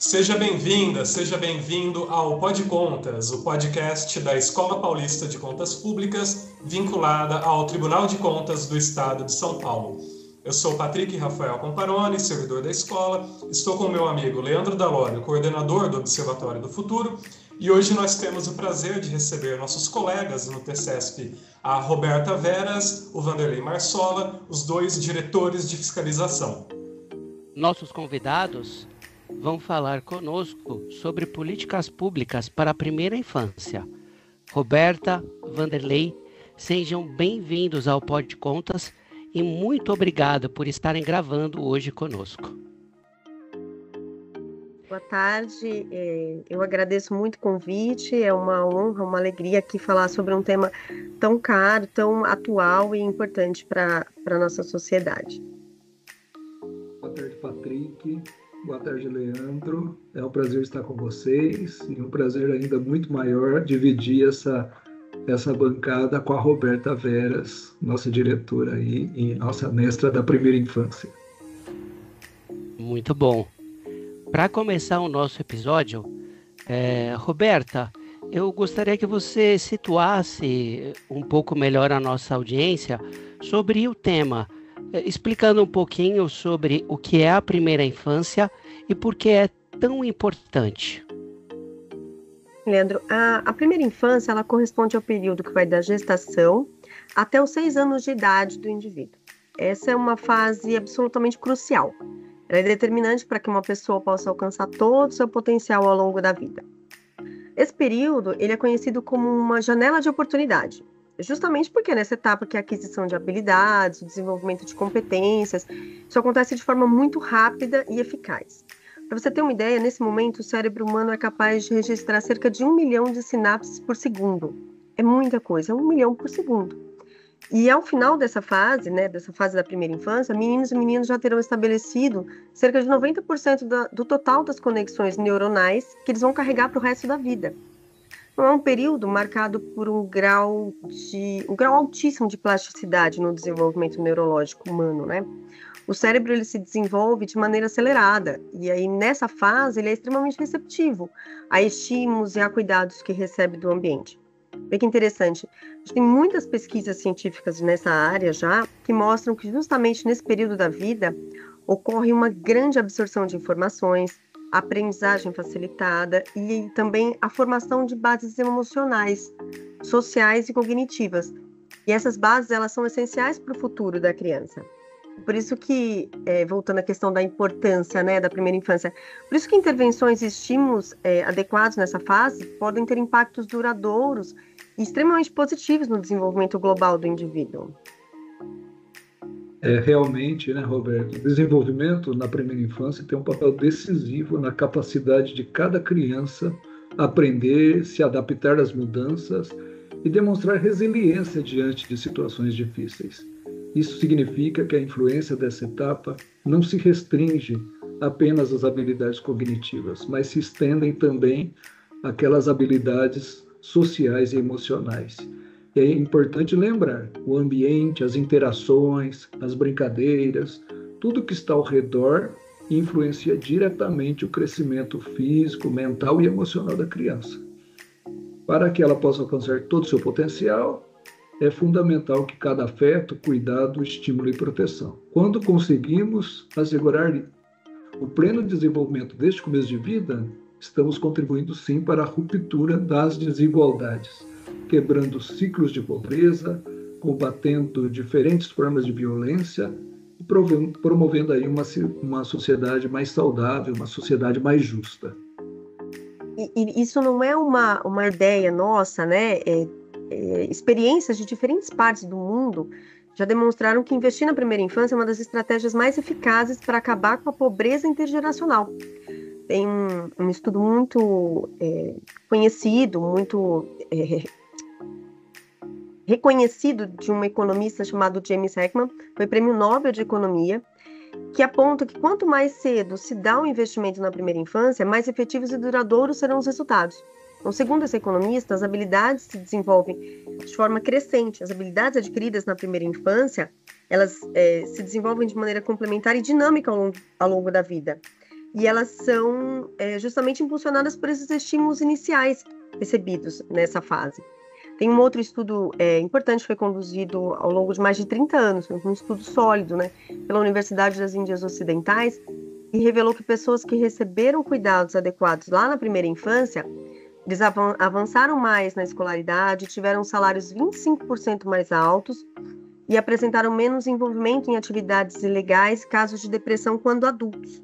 Seja bem-vinda, seja bem-vindo ao Pod Contas, o podcast da Escola Paulista de Contas Públicas, vinculada ao Tribunal de Contas do Estado de São Paulo. Eu sou Patrick Rafael Comparoni, servidor da escola, estou com o meu amigo Leandro Dalório, coordenador do Observatório do Futuro, e hoje nós temos o prazer de receber nossos colegas no TCESP, a Roberta Veras, o Vanderlei Marsola, os dois diretores de fiscalização. Nossos convidados vão falar conosco sobre políticas públicas para a primeira infância. Roberta, Vanderlei, sejam bem-vindos ao Pod Contas e muito obrigado por estarem gravando hoje conosco. Boa tarde, eu agradeço muito o convite, é uma honra, uma alegria aqui falar sobre um tema tão caro, tão atual e importante para a nossa sociedade. Boa tarde, Patrick. Boa tarde, Leandro. É um prazer estar com vocês e um prazer ainda muito maior dividir essa bancada com a Roberta Veras, nossa diretora aí e nossa mestra da primeira infância. Muito bom. Para começar o nosso episódio, Roberta, eu gostaria que você situasse um pouco melhor a nossa audiência sobre o tema, explicando um pouquinho sobre o que é a primeira infância e por que é tão importante. Leandro, a primeira infância ela corresponde ao período que vai da gestação até os 6 anos de idade do indivíduo. Essa é uma fase absolutamente crucial. Ela é determinante para que uma pessoa possa alcançar todo o seu potencial ao longo da vida. Esse período ele é conhecido como uma janela de oportunidade, justamente porque nessa etapa que é a aquisição de habilidades, o desenvolvimento de competências, isso acontece de forma muito rápida e eficaz. Para você ter uma ideia, nesse momento o cérebro humano é capaz de registrar cerca de 1 milhão de sinapses por segundo. É muita coisa, 1 milhão por segundo. E ao final dessa fase da primeira infância, meninos e meninas já terão estabelecido cerca de 90% do total das conexões neuronais que eles vão carregar para o resto da vida. Então, é um período marcado por um grau altíssimo de plasticidade no desenvolvimento neurológico humano, né? O cérebro ele se desenvolve de maneira acelerada e aí nessa fase ele é extremamente receptivo a estímulos e a cuidados que recebe do ambiente. Vê que interessante, a gente tem muitas pesquisas científicas nessa área já que mostram que justamente nesse período da vida ocorre uma grande absorção de informações, a aprendizagem facilitada e também a formação de bases emocionais, sociais e cognitivas. E essas bases elas são essenciais para o futuro da criança. Por isso que, voltando à questão da importância da primeira infância, por isso que intervenções e estímulos adequados nessa fase podem ter impactos duradouros e extremamente positivos no desenvolvimento global do indivíduo. Realmente, Roberto, o desenvolvimento na primeira infância tem um papel decisivo na capacidade de cada criança aprender, se adaptar às mudanças e demonstrar resiliência diante de situações difíceis. Isso significa que a influência dessa etapa não se restringe apenas às habilidades cognitivas, mas se estendem também àquelas habilidades sociais e emocionais. E é importante lembrar, o ambiente, as interações, as brincadeiras, tudo que está ao redor influencia diretamente o crescimento físico, mental e emocional da criança. Para que ela possa alcançar todo o seu potencial, é fundamental que cada afeto, cuidado, estímulo e proteção. Quando conseguimos assegurar o pleno desenvolvimento deste começo de vida, estamos contribuindo sim para a ruptura das desigualdades, quebrando ciclos de pobreza, combatendo diferentes formas de violência e promovendo aí uma sociedade mais saudável, uma sociedade mais justa. E isso não é uma ideia nossa, experiências de diferentes partes do mundo já demonstraram que investir na primeira infância é uma das estratégias mais eficazes para acabar com a pobreza intergeracional. Tem um estudo muito conhecido, muito reconhecido de um economista chamado James Heckman, foi prêmio Nobel de Economia, que aponta que quanto mais cedo se dá o investimento na primeira infância, mais efetivos e duradouros serão os resultados. Então, segundo esse economista, as habilidades se desenvolvem de forma crescente. As habilidades adquiridas na primeira infância, elas se desenvolvem de maneira complementar e dinâmica ao longo da vida. e elas são justamente impulsionadas por esses estímulos iniciais recebidos nessa fase. Tem um outro estudo importante que foi conduzido ao longo de mais de 30 anos, um estudo sólido, né, pela Universidade das Índias Ocidentais, e revelou que pessoas que receberam cuidados adequados lá na primeira infância, eles avançaram mais na escolaridade, tiveram salários 25% mais altos e apresentaram menos envolvimento em atividades ilegais, casos de depressão quando adultos.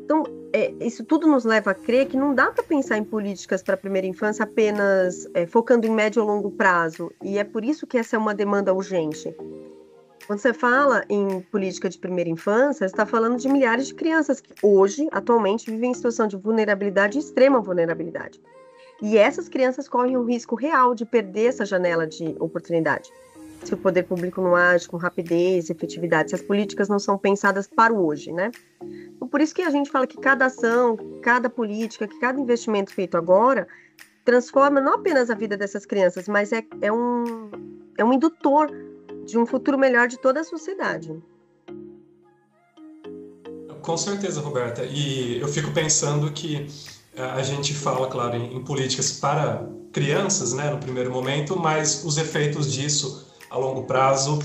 Então, isso tudo nos leva a crer que não dá para pensar em políticas para a primeira infância apenas focando em médio ou longo prazo, e é por isso que essa é uma demanda urgente. Quando você fala em política de primeira infância, você está falando de milhares de crianças que hoje, atualmente, vivem em situação de vulnerabilidade, extrema vulnerabilidade. E essas crianças correm o risco real de perder essa janela de oportunidade. Se o poder público não age com rapidez e efetividade, se as políticas não são pensadas para o hoje, né? Então, por isso que a gente fala que cada ação, cada política, que cada investimento feito agora transforma não apenas a vida dessas crianças, mas é um indutor de um futuro melhor de toda a sociedade. Com certeza, Roberta. E eu fico pensando que a gente fala, claro, em políticas para crianças, né, no primeiro momento, mas os efeitos disso a longo prazo,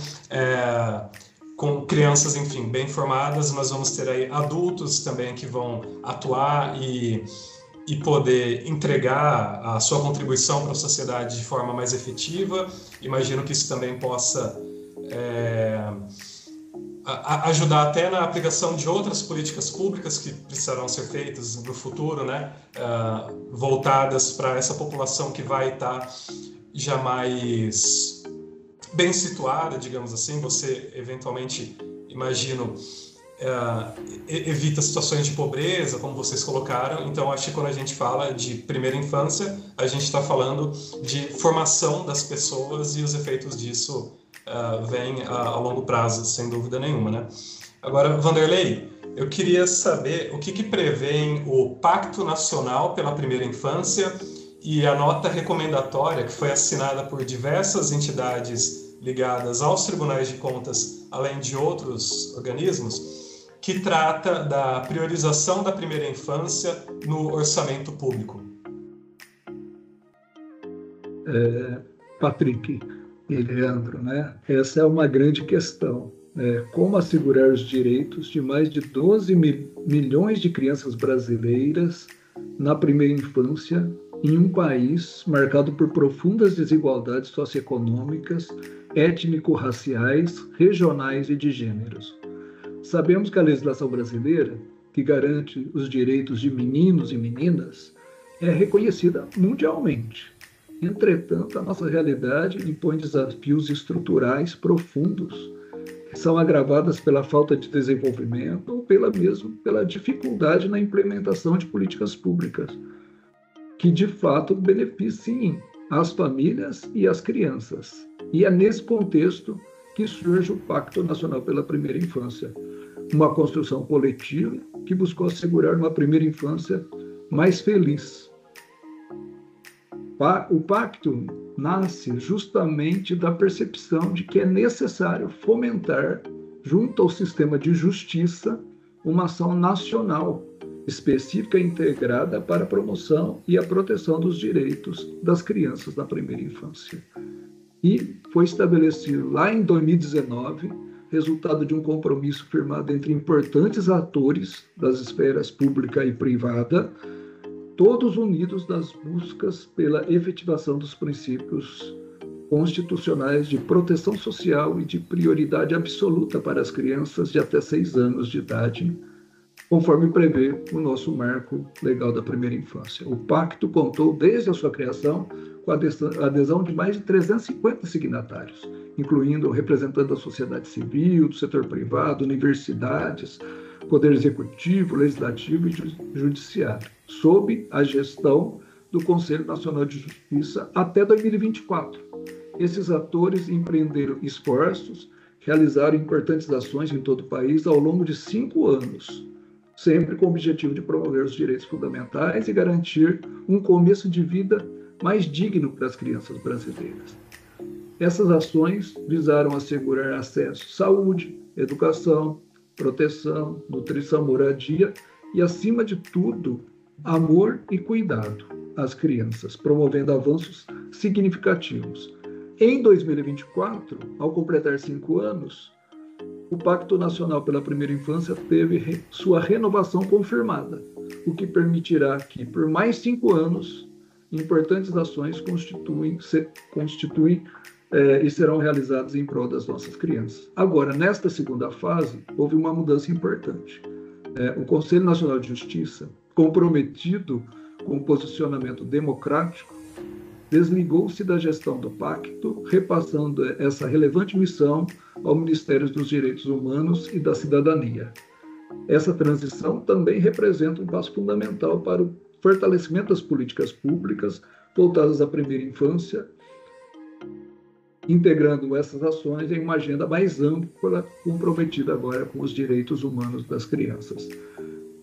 com crianças, enfim, bem formadas, nós vamos ter aí adultos também que vão atuar e poder entregar a sua contribuição para a sociedade de forma mais efetiva. Imagino que isso também possa ajudar até na aplicação de outras políticas públicas que precisarão ser feitas no futuro, né? Voltadas para essa população que vai estar já mais bem situada, digamos assim. Você, eventualmente, imagino, evita situações de pobreza, como vocês colocaram. Então, acho que quando a gente fala de primeira infância, a gente está falando de formação das pessoas e os efeitos disso vêm a longo prazo, sem dúvida nenhuma, né? Agora, Vanderlei, eu queria saber o que prevêem o Pacto Nacional pela Primeira Infância e a nota recomendatória que foi assinada por diversas entidades ligadas aos tribunais de contas, além de outros organismos, que trata da priorização da primeira infância no orçamento público. Patrick e Leandro, né? Essa é uma grande questão. Como assegurar os direitos de mais de 12 milhões de crianças brasileiras na primeira infância em um país marcado por profundas desigualdades socioeconômicas, étnico-raciais, regionais e de gêneros. Sabemos que a legislação brasileira, que garante os direitos de meninos e meninas, é reconhecida mundialmente. Entretanto, a nossa realidade impõe desafios estruturais profundos, que são agravadas pela falta de desenvolvimento ou pela dificuldade na implementação de políticas públicas, que de fato beneficiem as famílias e as crianças. E é nesse contexto que surge o Pacto Nacional pela Primeira Infância, uma construção coletiva que buscou assegurar uma primeira infância mais feliz. O pacto nasce justamente da percepção de que é necessário fomentar, junto ao sistema de justiça, uma ação nacional específica e integrada para a promoção e a proteção dos direitos das crianças na primeira infância. E foi estabelecido lá em 2019, resultado de um compromisso firmado entre importantes atores das esferas pública e privada, todos unidos nas buscas pela efetivação dos princípios constitucionais de proteção social e de prioridade absoluta para as crianças de até 6 anos de idade, conforme prevê o nosso marco legal da primeira infância. O pacto contou, desde a sua criação, com a adesão de mais de 350 signatários, incluindo representantes da sociedade civil, do setor privado, universidades, poder executivo, legislativo e judiciário, sob a gestão do Conselho Nacional de Justiça até 2024. Esses atores empreenderam esforços, realizaram importantes ações em todo o país ao longo de 5 anos, sempre com o objetivo de promover os direitos fundamentais e garantir um começo de vida mais digno para as crianças brasileiras. Essas ações visaram assegurar acesso à saúde, educação, proteção, nutrição, moradia e, acima de tudo, amor e cuidado às crianças, promovendo avanços significativos. Em 2024, ao completar 5 anos, o Pacto Nacional pela Primeira Infância teve sua renovação confirmada, o que permitirá que, por mais 5 anos, importantes ações constituem e serão realizadas em prol das nossas crianças. Agora, nesta segunda fase, houve uma mudança importante. O Conselho Nacional de Justiça, comprometido com o posicionamento democrático, desligou-se da gestão do pacto, repassando essa relevante missão ao Ministério dos Direitos Humanos e da Cidadania. Essa transição também representa um passo fundamental para o fortalecimento das políticas públicas voltadas à primeira infância, integrando essas ações em uma agenda mais ampla, comprometida agora com os direitos humanos das crianças.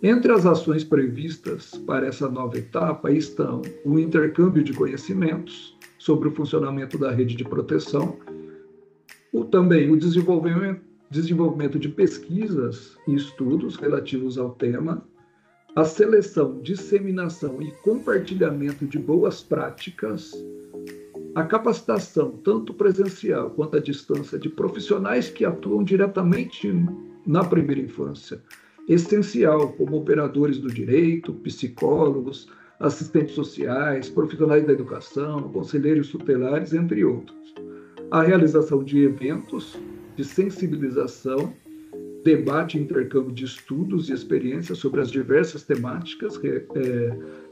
Entre as ações previstas para essa nova etapa estão o intercâmbio de conhecimentos sobre o funcionamento da rede de proteção, também o desenvolvimento de pesquisas e estudos relativos ao tema, a seleção, disseminação e compartilhamento de boas práticas, a capacitação, tanto presencial quanto à distância, de profissionais que atuam diretamente na primeira infância, essencial, como operadores do direito, psicólogos, assistentes sociais, profissionais da educação, conselheiros tutelares, entre outros. A realização de eventos de sensibilização, debate e intercâmbio de estudos e experiências sobre as diversas temáticas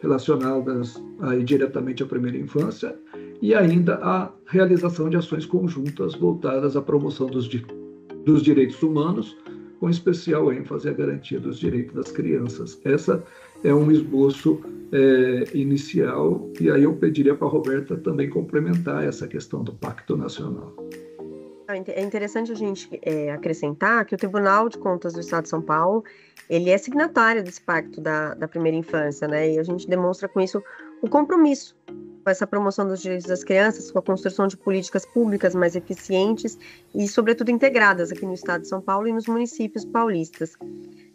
relacionadas diretamente à primeira infância, e ainda a realização de ações conjuntas voltadas à promoção dos direitos humanos, com especial ênfase à garantia dos direitos das crianças. Essa é um esboço inicial, e aí eu pediria para a Roberta também complementar essa questão do Pacto Nacional. É interessante a gente acrescentar que o Tribunal de Contas do Estado de São Paulo, ele é signatário desse Pacto da Primeira Infância, né? E a gente demonstra com isso o compromisso com essa promoção dos direitos das crianças, com a construção de políticas públicas mais eficientes e, sobretudo, integradas aqui no Estado de São Paulo e nos municípios paulistas.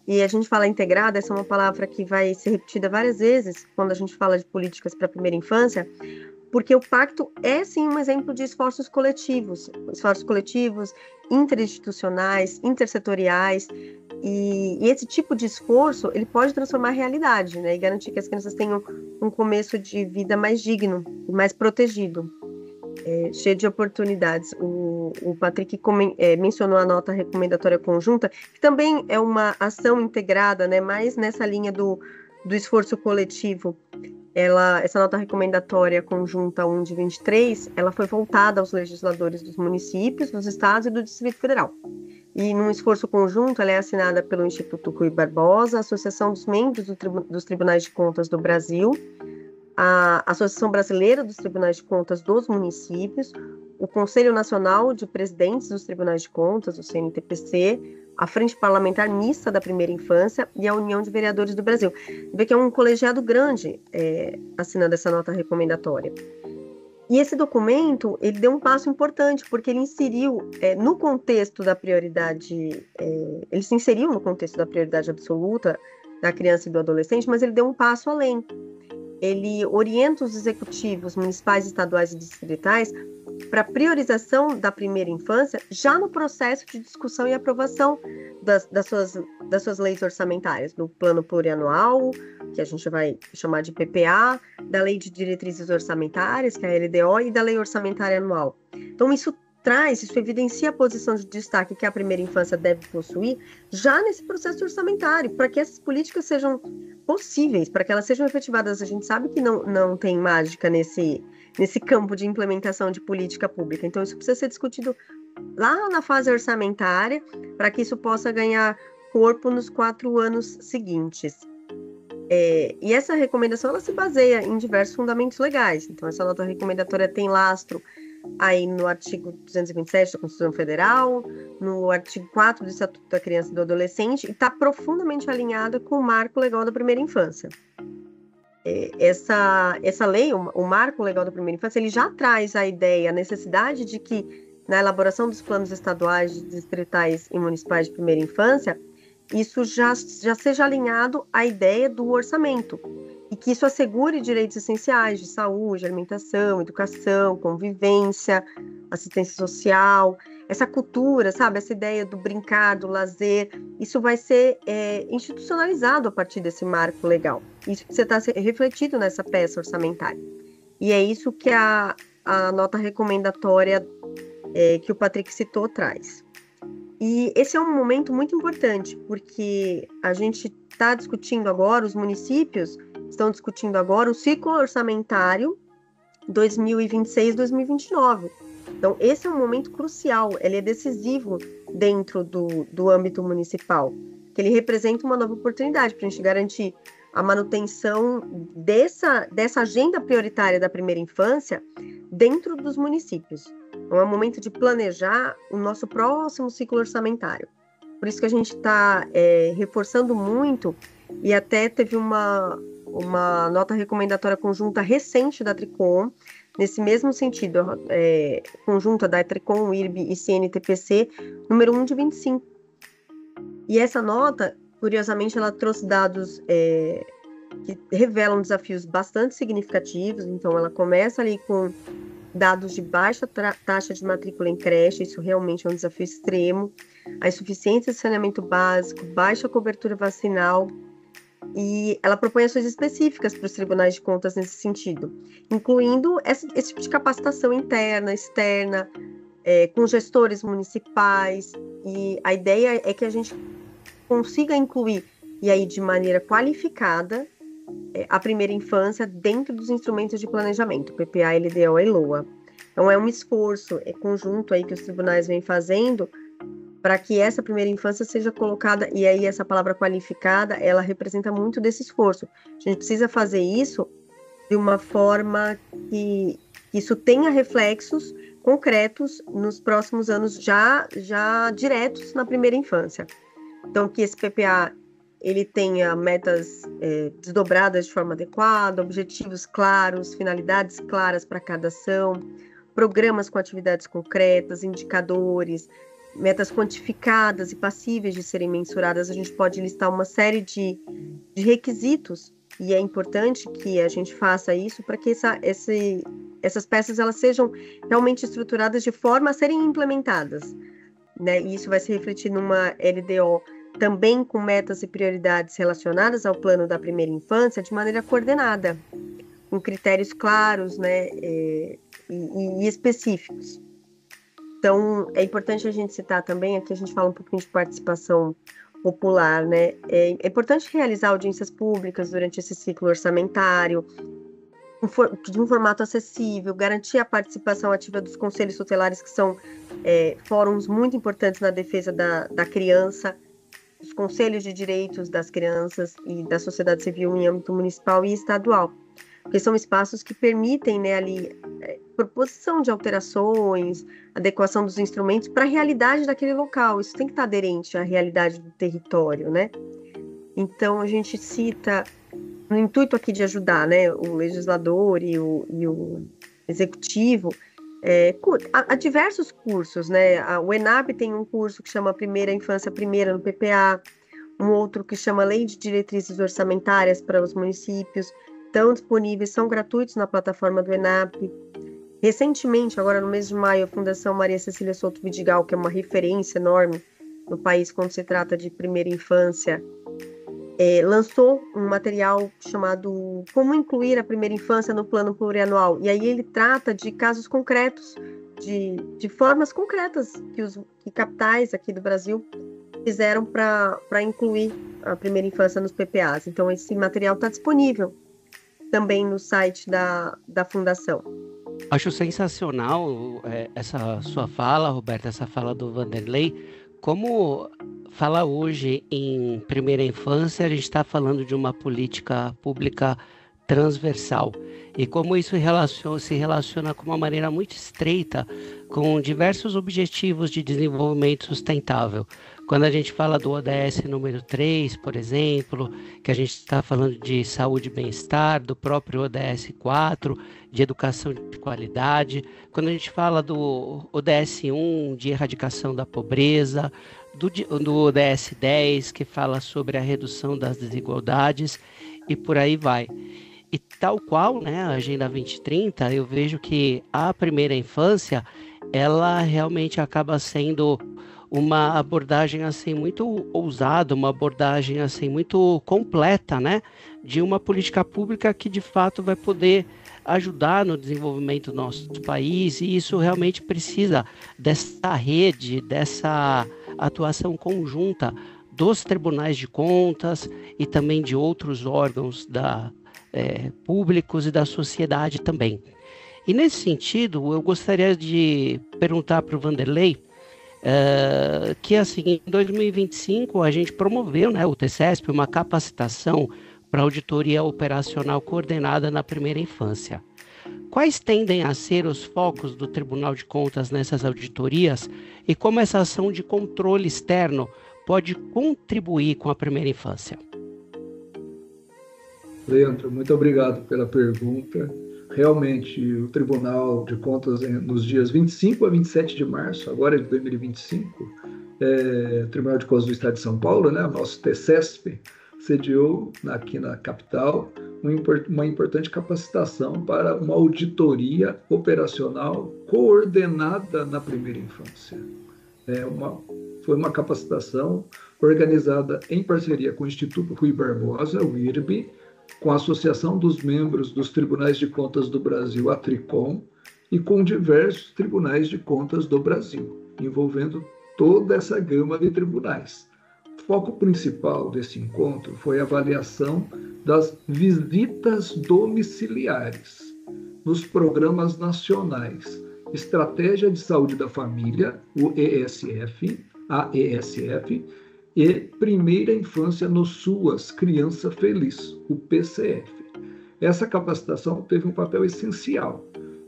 E a gente fala integrada, essa é uma palavra que vai ser repetida várias vezes quando a gente fala de políticas para a primeira infância, porque o pacto é, sim, um exemplo de esforços coletivos interinstitucionais, intersetoriais, e esse tipo de esforço, ele pode transformar a realidade, né, e garantir que as crianças tenham um começo de vida mais digno, mais protegido, cheio de oportunidades. O Patrick mencionou a nota recomendatória conjunta, que também é uma ação integrada, né, mais nessa linha do esforço coletivo. Essa nota recomendatória conjunta 1 de 23, ela foi voltada aos legisladores dos municípios, dos estados e do Distrito Federal. E num esforço conjunto, ela é assinada pelo Instituto Rui Barbosa, a Associação dos Membros dos Tribunais de Contas do Brasil, a Associação Brasileira dos Tribunais de Contas dos Municípios, o Conselho Nacional de Presidentes dos Tribunais de Contas, o CNTPC, a Frente Parlamentar Mista da Primeira Infância e a União de Vereadores do Brasil. Vê que é um colegiado grande assinando essa nota recomendatória. E esse documento, ele deu um passo importante, porque ele inseriu no contexto da prioridade, ele se inseriu no contexto da prioridade absoluta da criança e do adolescente, mas ele deu um passo além. Ele orienta os executivos municipais, estaduais e distritais para priorização da primeira infância já no processo de discussão e aprovação das suas leis orçamentárias, do Plano Plurianual, que a gente vai chamar de PPA, da Lei de Diretrizes Orçamentárias, que é a LDO, e da Lei Orçamentária Anual. Então, isso evidencia a posição de destaque que a primeira infância deve possuir já nesse processo orçamentário, para que essas políticas sejam possíveis, para que elas sejam efetivadas. A gente sabe que não tem mágica nesse campo de implementação de política pública, então isso precisa ser discutido lá na fase orçamentária, para que isso possa ganhar corpo nos 4 anos seguintes. E essa recomendação, ela se baseia em diversos fundamentos legais. Então, essa nota recomendatória tem lastro aí no artigo 227 da Constituição Federal, no artigo 4 do Estatuto da Criança e do Adolescente, e está profundamente alinhada com o Marco Legal da Primeira Infância. Essa lei, o Marco Legal da Primeira Infância, ele já traz a ideia, a necessidade de que, na elaboração dos planos estaduais, distritais e municipais de primeira infância, isso já seja alinhado à ideia do orçamento, e que isso assegure direitos essenciais de saúde, alimentação, educação, convivência, assistência social, essa cultura, sabe, essa ideia do brincar, do lazer, isso vai ser institucionalizado a partir desse marco legal. Isso precisa estar refletido nessa peça orçamentária. E é isso que a nota recomendatória que o Patrick citou traz. E esse é um momento muito importante, porque a gente está discutindo agora, os municípios estão discutindo agora o ciclo orçamentário 2026-2029. Então, esse é um momento crucial, ele é decisivo dentro do âmbito municipal, que ele representa uma nova oportunidade para a gente garantir a manutenção dessa agenda prioritária da primeira infância dentro dos municípios. Então, é um momento de planejar o nosso próximo ciclo orçamentário. Por isso que a gente está reforçando muito, e até teve uma nota recomendatória conjunta recente da Tricom, nesse mesmo sentido, conjunta da Tricom, IRB e CNTPC, número 1 de 25. E essa nota, curiosamente, ela trouxe dados que revelam desafios bastante significativos. Então, ela começa ali com dados de baixa taxa de matrícula em creche, isso realmente é um desafio extremo, a insuficiência de saneamento básico, baixa cobertura vacinal, e ela propõe ações específicas para os tribunais de contas nesse sentido, incluindo esse tipo de capacitação interna, externa, com gestores municipais, e a ideia é que a gente consiga incluir, e aí de maneira qualificada, a primeira infância dentro dos instrumentos de planejamento, PPA, LDO e LOA. Então é um esforço conjunto aí que os tribunais vêm fazendo para que essa primeira infância seja colocada, e aí essa palavra qualificada, ela representa muito desse esforço. A gente precisa fazer isso de uma forma que isso tenha reflexos concretos nos próximos anos, já diretos na primeira infância. Então, que esse PPA ele tenha metas desdobradas de forma adequada, objetivos claros, finalidades claras para cada ação, programas com atividades concretas, indicadores, metas quantificadas e passíveis de serem mensuradas. A gente pode listar uma série de requisitos, e é importante que a gente faça isso para que essas peças elas sejam realmente estruturadas de forma a serem implementadas, né? E isso vai se refletir numa LDO também com metas e prioridades relacionadas ao plano da primeira infância de maneira coordenada, com critérios claros, né, e específicos. Então, é importante a gente citar também, aqui a gente fala um pouquinho de participação popular, né? É importante realizar audiências públicas durante esse ciclo orçamentário, de um formato acessível, garantir a participação ativa dos conselhos tutelares, que são fóruns muito importantes na defesa da criança, os conselhos de direitos das crianças e da sociedade civil em âmbito municipal e estadual, porque são espaços que permitem, né, ali, proposição de alterações, adequação dos instrumentos para a realidade daquele local. Isso tem que estar aderente à realidade do território, né? Então, a gente cita, no intuito aqui de ajudar, né, o legislador e o executivo, há diversos cursos, né? O ENAP tem um curso que chama Primeira Infância Primeira no PPA, um outro que chama Lei de Diretrizes Orçamentárias para os Municípios, estão disponíveis, são gratuitos na plataforma do ENAP. Recentemente, agora no mês de maio, a Fundação Maria Cecília Souto Vidigal, que é uma referência enorme no país quando se trata de primeira infância, lançou um material chamado Como Incluir a Primeira Infância no Plano Plurianual. E aí ele trata de casos concretos, de formas concretas que capitais aqui do Brasil fizeram para incluir a primeira infância nos PPAs. Então, esse material está disponível também no site da Fundação. Acho sensacional essa sua fala, Roberta, essa fala do Vanderlei. Como fala hoje em primeira infância, a gente está falando de uma política pública transversal, e como isso se relaciona com uma maneira muito estreita com diversos objetivos de desenvolvimento sustentável. Quando a gente fala do ODS número 3, por exemplo, que a gente está falando de saúde e bem-estar, do próprio ODS 4, de educação de qualidade, quando a gente fala do ODS 1, de erradicação da pobreza, do DS-10, que fala sobre a redução das desigualdades, e por aí vai. E tal qual, né, a Agenda 2030, eu vejo que a primeira infância, ela realmente acaba sendo uma abordagem assim muito ousada, uma abordagem assim muito completa, né, de uma política pública que de fato vai poder ajudar no desenvolvimento do nosso país, e isso realmente precisa dessa rede, dessa atuação conjunta dos tribunais de contas e também de outros órgãos públicos e da sociedade também. E nesse sentido, eu gostaria de perguntar para o Vanderlei que assim, em 2025 a gente promoveu, né, o TCESP, uma capacitação para auditoria operacional coordenada na primeira infância. Quais tendem a ser os focos do Tribunal de Contas nessas auditorias e como essa ação de controle externo pode contribuir com a primeira infância? Leandro, muito obrigado pela pergunta. Realmente, o Tribunal de Contas, nos dias 25 a 27 de março, agora de 2025, o Tribunal de Contas do Estado de São Paulo, né, o nosso TCESP, sediou aqui na capital uma importante capacitação para uma auditoria operacional coordenada na primeira infância. Foi uma capacitação organizada em parceria com o Instituto Rui Barbosa, o IRB, com a Associação dos Membros dos Tribunais de Contas do Brasil, a TRICOM, e com diversos tribunais de contas do Brasil, envolvendo toda essa gama de tribunais. O foco principal desse encontro foi a avaliação das visitas domiciliares nos programas nacionais Estratégia de Saúde da Família, o ESF, a ESF, e Primeira Infância no SUAS, Criança Feliz, o PCF. Essa capacitação teve um papel essencial: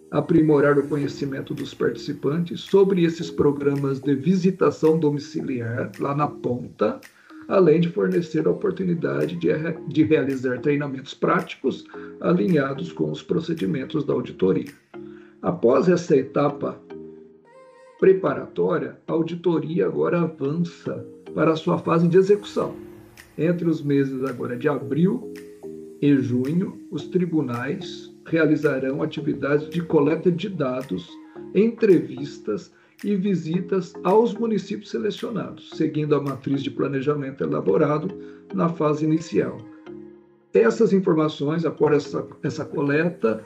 aprimorar o conhecimento dos participantes sobre esses programas de visitação domiciliar lá na ponta, além de fornecer a oportunidade de realizar treinamentos práticos alinhados com os procedimentos da auditoria. Após essa etapa preparatória, a auditoria agora avança para a sua fase de execução. Entre os meses agora de abril e junho, os tribunais realizarão atividades de coleta de dados, entrevistas e visitas aos municípios selecionados, seguindo a matriz de planejamento elaborado na fase inicial. Essas informações, após essa coleta,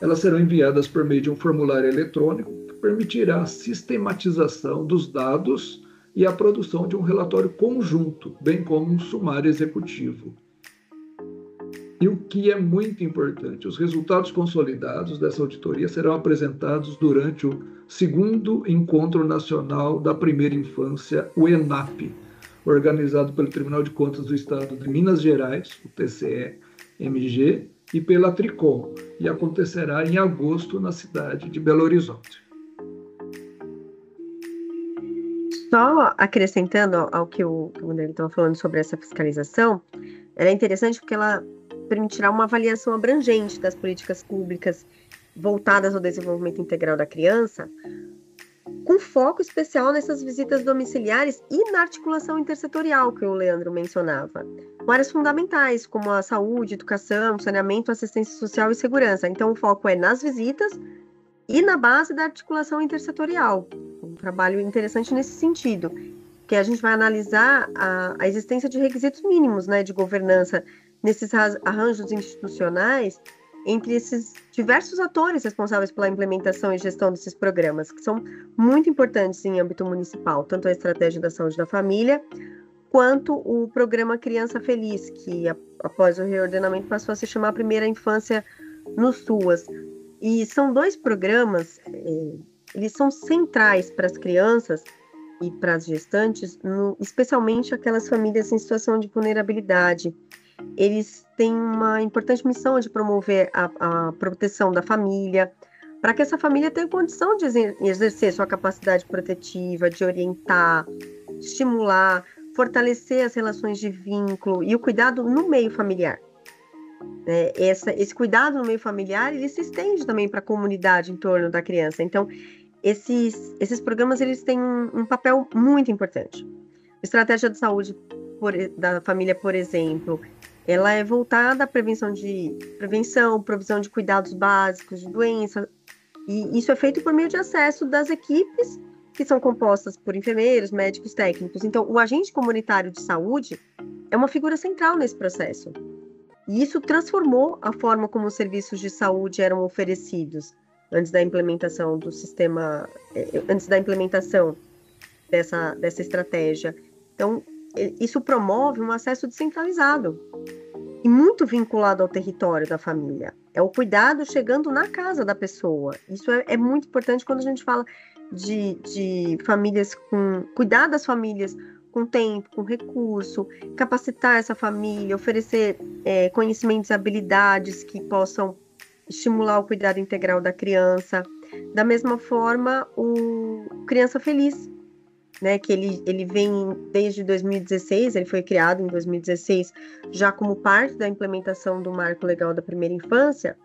elas serão enviadas por meio de um formulário eletrônico que permitirá a sistematização dos dados e a produção de um relatório conjunto, bem como um sumário executivo. E o que é muito importante, os resultados consolidados dessa auditoria serão apresentados durante o segundo Encontro Nacional da Primeira Infância, o ENAP, organizado pelo Tribunal de Contas do Estado de Minas Gerais, o TCE-MG, e pela TRICOM, e acontecerá em agosto na cidade de Belo Horizonte. Só acrescentando ao que o Vanderlei estava falando sobre essa fiscalização, ela é interessante porque ela permitirá uma avaliação abrangente das políticas públicas voltadas ao desenvolvimento integral da criança, com foco especial nessas visitas domiciliares e na articulação intersetorial que o Leandro mencionava, com áreas fundamentais como a saúde, educação, saneamento, assistência social e segurança. Então, o foco é nas visitas e na base da articulação intersetorial. Um trabalho interessante nesse sentido, que a gente vai analisar a existência de requisitos mínimos, né, de governança nesses arranjos institucionais entre esses diversos atores responsáveis pela implementação e gestão desses programas, que são muito importantes em âmbito municipal, tanto a Estratégia da Saúde da Família, quanto o Programa Criança Feliz, que após o reordenamento passou a se chamar Primeira Infância no SUAS. E são dois programas, eles são centrais para as crianças e para as gestantes, especialmente aquelas famílias em situação de vulnerabilidade. Eles têm uma importante missão de promover a proteção da família, para que essa família tenha condição de exercer sua capacidade protetiva, de orientar, estimular, fortalecer as relações de vínculo e o cuidado no meio familiar. Esse cuidado no meio familiar, ele se estende também para a comunidade em torno da criança. Então, esses programas, eles têm um papel muito importante. Estratégia de saúde da família, por exemplo, ela é voltada à prevenção, provisão de cuidados básicos de doença, e isso é feito por meio de acesso das equipes que são compostas por enfermeiros, médicos, técnicos. Então, o agente comunitário de saúde é uma figura central nesse processo. E isso transformou a forma como os serviços de saúde eram oferecidos antes da implementação do sistema, antes da implementação dessa estratégia. Então, isso promove um acesso descentralizado e muito vinculado ao território da família. É o cuidado chegando na casa da pessoa. Isso é muito importante quando a gente fala de famílias cuidar das famílias com tempo, com recurso, capacitar essa família, oferecer conhecimentos e habilidades que possam estimular o cuidado integral da criança. Da mesma forma, o Criança Feliz, né, que ele vem desde 2016, ele foi criado em 2016, já como parte da implementação do Marco Legal da Primeira Infância,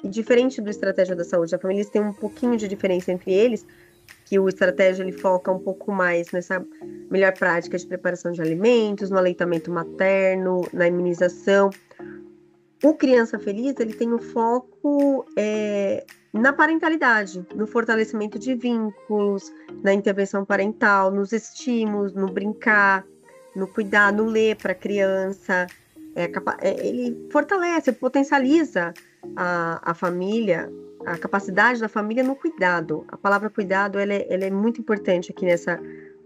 e diferente do Estratégia da Saúde da Família, eles têm um pouquinho de diferença entre eles, que o Estratégia ele foca um pouco mais nessa melhor prática de preparação de alimentos, no aleitamento materno, na imunização. O Criança Feliz, ele tem um foco na parentalidade, no fortalecimento de vínculos, na intervenção parental, nos estímulos, no brincar, no cuidar, no ler para a criança. Ele fortalece, potencializa a família, a capacidade da família no cuidado. A palavra cuidado ela é muito importante aqui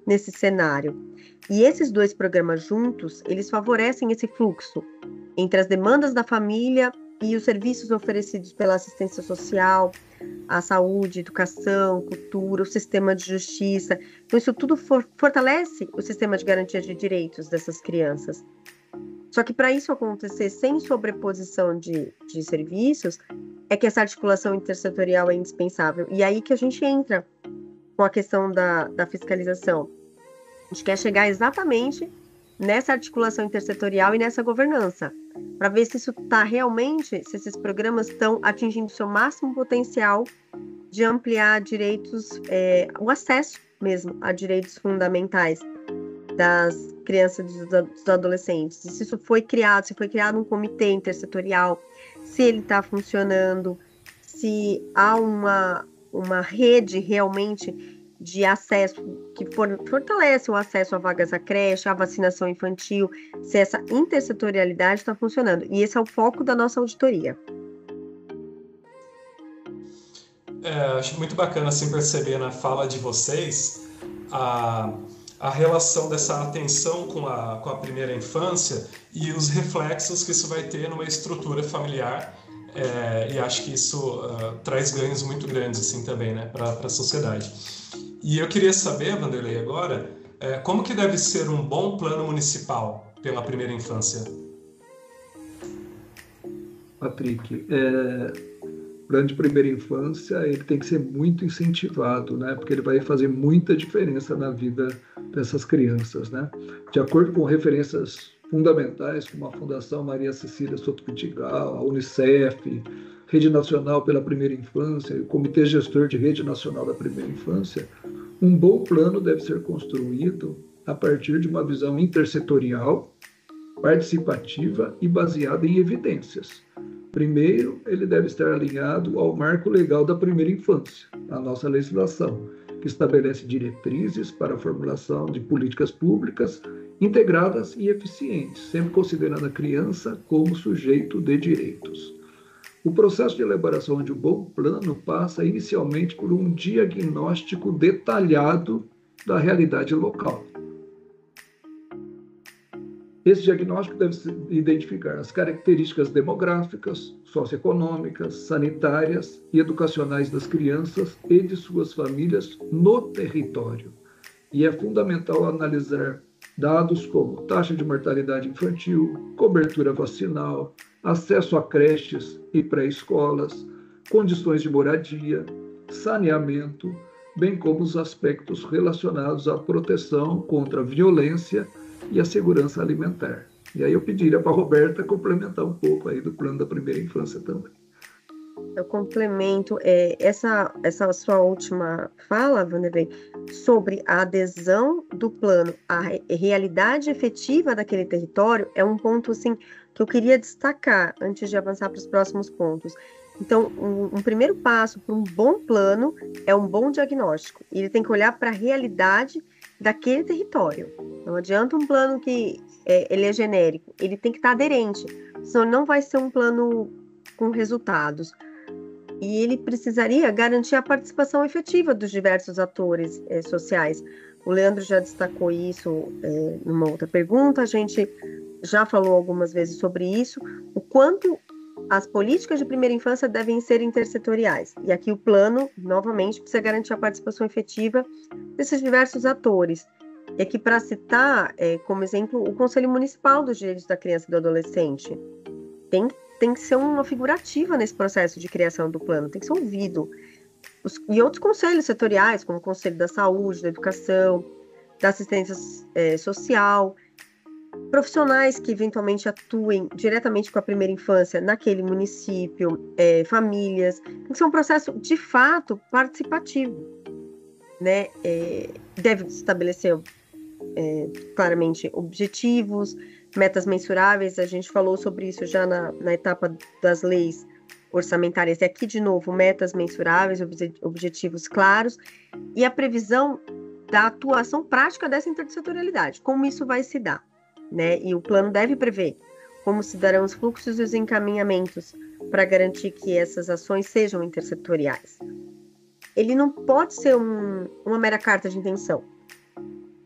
nesse cenário. E esses dois programas juntos, eles favorecem esse fluxo entre as demandas da família e os serviços oferecidos pela assistência social, a saúde, educação, cultura, o sistema de justiça. Então, isso tudo fortalece o sistema de garantia de direitos dessas crianças. Só que para isso acontecer sem sobreposição de serviços, é que essa articulação intersetorial é indispensável. E aí que a gente entra com a questão da fiscalização. A gente quer chegar exatamente nessa articulação intersetorial e nessa governança, para ver se isso está realmente, se esses programas estão atingindo seu máximo potencial de ampliar direitos, o acesso mesmo a direitos fundamentais das crianças e dos adolescentes. E se isso foi criado, se foi criado um comitê intersetorial, se ele está funcionando, se há uma rede realmente de acesso que fortalece o acesso a vagas à creche, à vacinação infantil, se essa intersetorialidade está funcionando. E esse é o foco da nossa auditoria. Acho muito bacana assim, perceber na fala de vocês a relação dessa atenção com a primeira infância e os reflexos que isso vai ter numa estrutura familiar. E acho que isso traz ganhos muito grandes assim, também, né, para a sociedade. E eu queria saber, Vanderlei, agora, como que deve ser um bom plano municipal pela primeira infância? Patrick, o plano de primeira infância ele tem que ser muito incentivado, né? Porque ele vai fazer muita diferença na vida dessas crianças, né? De acordo com referências fundamentais, como a Fundação Maria Cecília Soto Vidigal, a Unicef, Rede Nacional pela Primeira Infância e o Comitê Gestor de Rede Nacional da Primeira Infância, um bom plano deve ser construído a partir de uma visão intersetorial, participativa e baseada em evidências. Primeiro, ele deve estar alinhado ao Marco Legal da Primeira Infância, a nossa legislação, que estabelece diretrizes para a formulação de políticas públicas integradas e eficientes, sempre considerando a criança como sujeito de direitos. O processo de elaboração de um bom plano passa inicialmente por um diagnóstico detalhado da realidade local. Esse diagnóstico deve identificar as características demográficas, socioeconômicas, sanitárias e educacionais das crianças e de suas famílias no território. E é fundamental analisar dados como taxa de mortalidade infantil, cobertura vacinal, acesso a creches e pré-escolas, condições de moradia, saneamento, bem como os aspectos relacionados à proteção contra a violência e a segurança alimentar. E aí eu pediria para a Roberta complementar um pouco aí do plano da primeira infância também. Eu complemento essa sua última fala, Vanderlei, sobre a adesão do plano à realidade efetiva daquele território, é um ponto assim que eu queria destacar antes de avançar para os próximos pontos. Então, um primeiro passo para um bom plano é um bom diagnóstico. Ele tem que olhar para a realidade daquele território. Não adianta um plano que ele é genérico, ele tem que estar aderente, senão não vai ser um plano com resultados. E ele precisaria garantir a participação efetiva dos diversos atores sociais. O Leandro já destacou isso numa outra pergunta, a gente já falou algumas vezes sobre isso, o quanto as políticas de primeira infância devem ser intersetoriais. E aqui o plano, novamente, precisa garantir a participação efetiva desses diversos atores. E aqui, para citar, como exemplo, o Conselho Municipal dos Direitos da Criança e do Adolescente. Tem que ser uma figura ativa nesse processo de criação do plano, tem que ser ouvido. E outros conselhos setoriais, como o Conselho da Saúde, da Educação, da Assistência Social, profissionais que eventualmente atuem diretamente com a primeira infância naquele município, famílias. Tem que ser um processo, de fato, participativo, né? Deve estabelecer claramente objetivos, metas mensuráveis, a gente falou sobre isso já na etapa das leis orçamentárias, e aqui de novo, metas mensuráveis, objetivos claros, e a previsão da atuação prática dessa intersetorialidade, como isso vai se dar, né? E o plano deve prever como se darão os fluxos e os encaminhamentos para garantir que essas ações sejam intersetoriais. Ele não pode ser uma mera carta de intenção.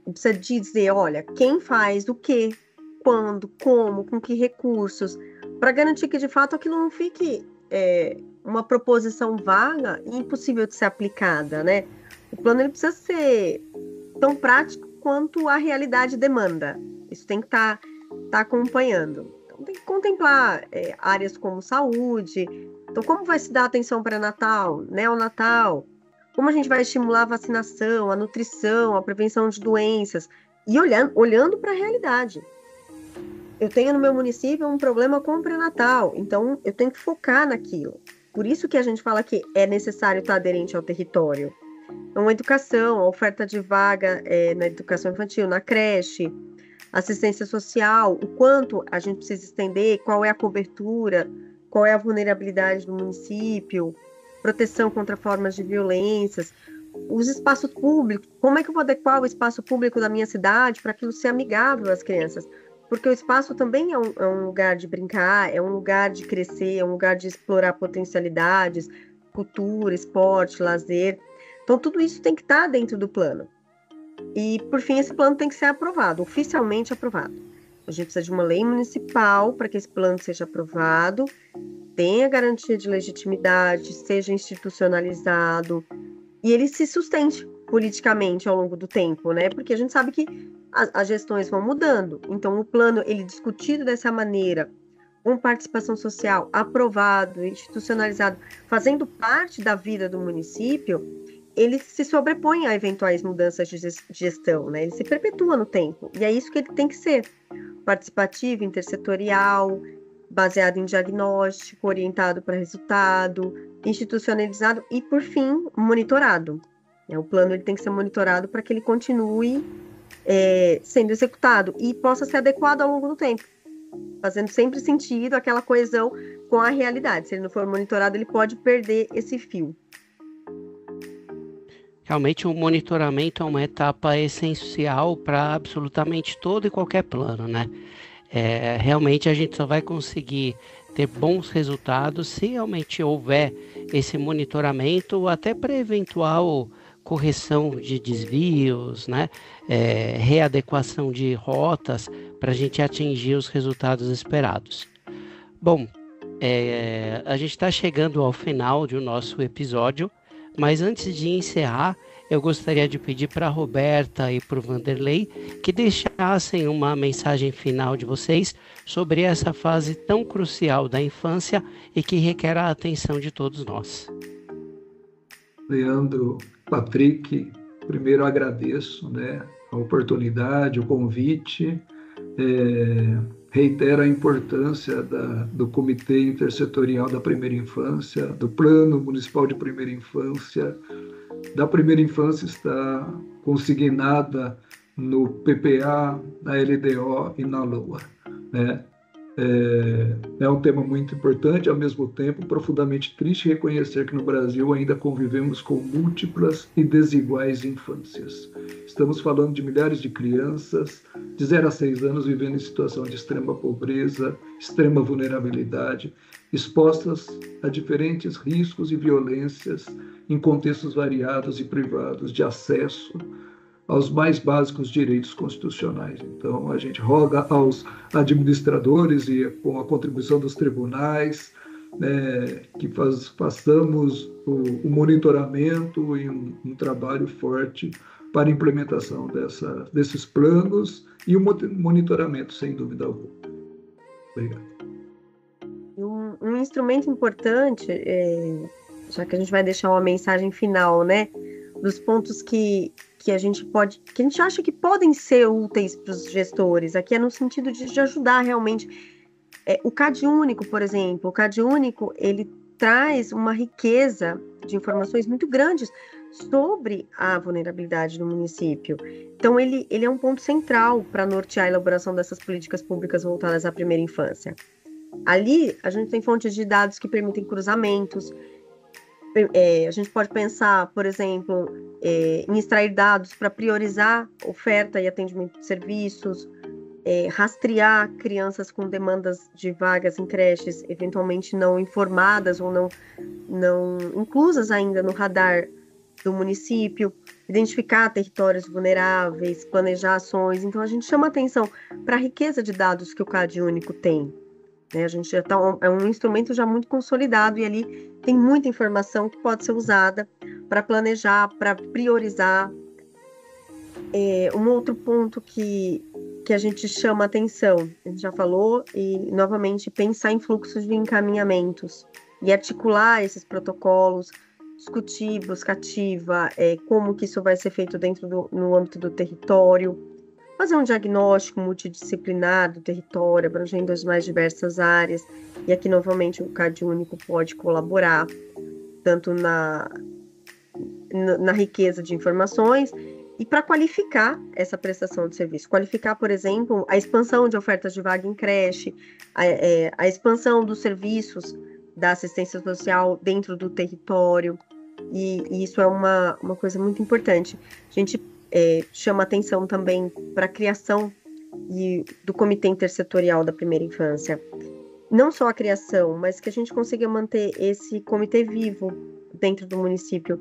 Precisa dizer, olha, quem faz o quê, quando, como, com que recursos, para garantir que, de fato, aquilo não fique uma proposição vaga e impossível de ser aplicada, né? O plano ele precisa ser tão prático quanto a realidade demanda. Isso tem que estar acompanhando. Então, tem que contemplar áreas como saúde. Então, como vai se dar atenção pré-natal, neonatal? Como a gente vai estimular a vacinação, a nutrição, a prevenção de doenças? E olhando para a realidade. Eu tenho no meu município um problema com o pré-natal, então eu tenho que focar naquilo. Por isso que a gente fala que é necessário estar aderente ao território. Então, a educação, a oferta de vaga na educação infantil, na creche, assistência social, o quanto a gente precisa estender, qual é a cobertura, qual é a vulnerabilidade do município, proteção contra formas de violências, os espaços públicos, como é que eu vou adequar o espaço público da minha cidade para aquilo ser amigável às crianças? Porque o espaço também é um lugar de brincar, é um lugar de crescer, é um lugar de explorar potencialidades, cultura, esporte, lazer. Então, tudo isso tem que estar dentro do plano. E, por fim, esse plano tem que ser aprovado, oficialmente aprovado. A gente precisa de uma lei municipal para que esse plano seja aprovado, tenha garantia de legitimidade, seja institucionalizado e ele se sustente politicamente ao longo do tempo, né? Porque a gente sabe que as gestões vão mudando. Então, o plano, ele discutido dessa maneira, com participação social, aprovado, institucionalizado, fazendo parte da vida do município, ele se sobrepõe a eventuais mudanças de gestão, né? Ele se perpetua no tempo. E é isso que ele tem que ser. Participativo, intersetorial, baseado em diagnóstico, orientado para resultado, institucionalizado e, por fim, monitorado. O plano ele tem que ser monitorado para que ele continue sendo executado e possa ser adequado ao longo do tempo, fazendo sempre sentido aquela coesão com a realidade. Se ele não for monitorado, ele pode perder esse fio. Realmente o monitoramento é uma etapa essencial para absolutamente todo e qualquer plano, né? Realmente a gente só vai conseguir ter bons resultados se realmente houver esse monitoramento, até para eventual correção de desvios, né? Readequação de rotas para a gente atingir os resultados esperados. Bom, a gente está chegando ao final do nosso episódio, mas antes de encerrar, eu gostaria de pedir para a Roberta e para o Vanderlei que deixassem uma mensagem final de vocês sobre essa fase tão crucial da infância e que requer a atenção de todos nós. Leandro, Patrick, primeiro agradeço, né, a oportunidade, o convite. reitera a importância do Comitê Intersetorial da Primeira Infância, do Plano Municipal de Primeira Infância. Da primeira infância está consignada no PPA, na LDO e na LOA, né? É um tema muito importante, ao mesmo tempo profundamente triste reconhecer que no Brasil ainda convivemos com múltiplas e desiguais infâncias. Estamos falando de milhares de crianças de 0 a 6 anos vivendo em situação de extrema pobreza, extrema vulnerabilidade, expostas a diferentes riscos e violências em contextos variados e privados de acesso aos mais básicos direitos constitucionais. Então, a gente roga aos administradores e com a contribuição dos tribunais, que façamos o monitoramento e um trabalho forte para a implementação desses planos e o monitoramento, sem dúvida alguma. Obrigado. Um instrumento importante, já que a gente vai deixar uma mensagem final, né, dos pontos que a gente acha que podem ser úteis para os gestores, aqui é no sentido de ajudar realmente. O CAD único, por exemplo, o CAD único, ele traz uma riqueza de informações muito grandes sobre a vulnerabilidade do município. Então, ele é um ponto central para nortear a elaboração dessas políticas públicas voltadas à primeira infância. Ali, a gente tem fontes de dados que permitem cruzamentos. A gente pode pensar, por exemplo, em extrair dados para priorizar oferta e atendimento de serviços, rastrear crianças com demandas de vagas em creches, eventualmente não informadas ou não inclusas ainda no radar do município, identificar territórios vulneráveis, planejar ações. Então, a gente chama atenção para a riqueza de dados que o CAD único tem. A gente já é um instrumento já muito consolidado e ali tem muita informação que pode ser usada para planejar, para priorizar. Um outro ponto que a gente chama atenção, a gente já falou, e novamente pensar em fluxos de encaminhamentos e articular esses protocolos, discutir, buscar ativa, como que isso vai ser feito no âmbito do território, fazer um diagnóstico multidisciplinar do território, abrangendo as mais diversas áreas, e aqui novamente o CAD único pode colaborar, tanto na riqueza de informações, e para qualificar essa prestação de serviço. Qualificar, por exemplo, a expansão de ofertas de vaga em creche, a expansão dos serviços da assistência social dentro do território, e isso é uma coisa muito importante. A gente chama atenção também para a criação do Comitê Intersetorial da Primeira Infância. Não só a criação, mas que a gente consiga manter esse comitê vivo dentro do município.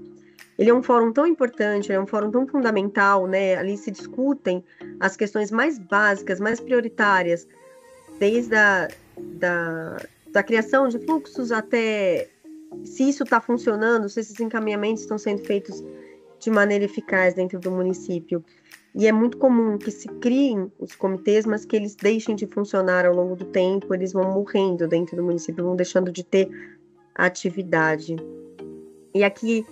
Ele é um fórum tão importante, é um fórum tão fundamental, né? Ali se discutem as questões mais básicas, mais prioritárias, desde da criação de fluxos até se isso está funcionando, se esses encaminhamentos estão sendo feitos de maneira eficaz dentro do município. E é muito comum que se criem os comitês, mas que eles deixem de funcionar ao longo do tempo, eles vão morrendo dentro do município, vão deixando de ter atividade. E aqui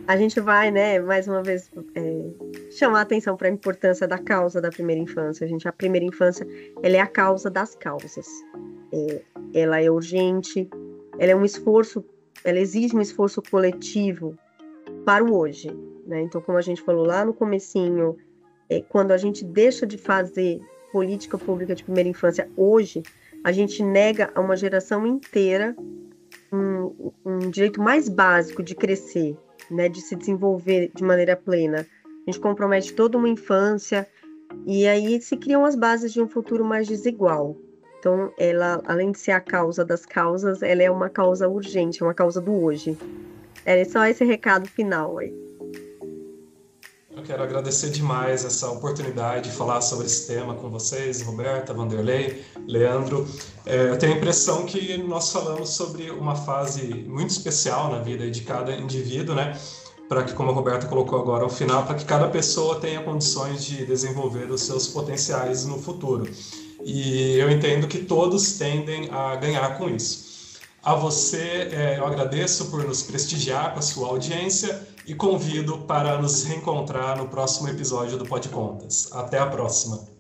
a gente vai, né, mais uma vez, chamar a atenção para a importância da causa da primeira infância. A primeira infância, ela é a causa das causas. Ela é urgente, ela é um esforço, ela exige um esforço coletivo para o hoje, né? Então, como a gente falou lá no comecinho, quando a gente deixa de fazer política pública de primeira infância hoje, a gente nega a uma geração inteira um direito mais básico de crescer, né, de se desenvolver de maneira plena. A gente compromete toda uma infância e aí se criam as bases de um futuro mais desigual. Então, ela, além de ser a causa das causas, ela é uma causa urgente, é uma causa do hoje. É só esse recado final aí. Eu quero agradecer demais essa oportunidade de falar sobre esse tema com vocês, Roberta, Vanderlei, Leandro. Eu tenho a impressão que nós falamos sobre uma fase muito especial na vida de cada indivíduo, né? Para que, como a Roberta colocou agora ao final, para que cada pessoa tenha condições de desenvolver os seus potenciais no futuro. E eu entendo que todos tendem a ganhar com isso. A você, eu agradeço por nos prestigiar com a sua audiência e convido para nos reencontrar no próximo episódio do Pod Contas. Até a próxima!